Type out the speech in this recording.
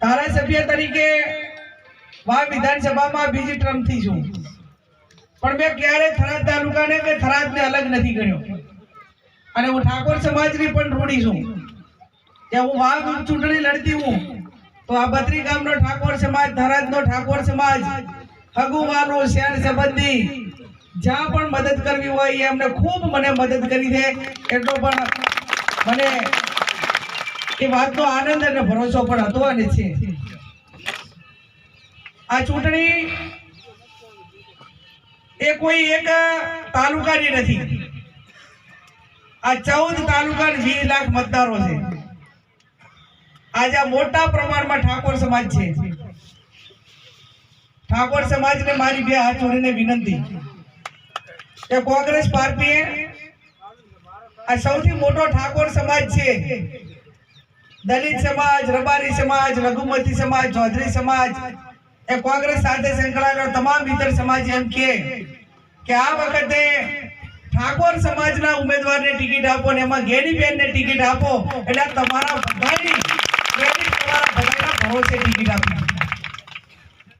ધારાસભ્ય તરીકે વા વિધાનસભામાં બીજી ટર્મથી છું, પણ મેં ક્યારે થરાદ તાલુકાને કે થરાદને અલગ નથી કર્યો અને હું ઠાકોર સમાજની પણ ઋણી છું કે હું વા ચૂંટણી લડતી હું તો આ બત્રી ગામનો ઠાકોર સમાજ, થરાદનો ઠાકોર સમાજ, હગુવાનું શેર સંબંધી જ્યાં પણ મદદ કરવી હોય એ અમને ખૂબ મને મદદ કરી છે, એટલો પણ મને એ વાતનો આનંદ અને ભરોસો પણ હતો અને છે। આ ચૂંટણી એ કોઈ એક તાલુકાની નથી, આ 14 તાલુકા 20 લાખ મતદારો છે। આજે મોટા પ્રમાણમાં ઠાકોર સમાજ છે। ઠાકોર સમાજને મારી બે હાથ જોડીને વિનંતી કે કોંગ્રેસ પાર્ટીએ આ સૌથી મોટો ઠાકોર સમાજ છે, દલિત સમાજ, રબારી સમાજ, લઘુમતી સમાજ, ચૌધરી સમાજ એ કોંગ્રેસ સાથે સંકળાયેલો તમામ ઇતર સમાજ એમ કે આ વખતે ઠાકોર સમાજના ઉમેદવારને ટિકિટ આપો ને એમાં ગેનીબેનને ટિકિટ આપો એટલે તમારા બધાની ક્રેડિટ તમારા બધાના ભરોસે ટિકિટ આપી।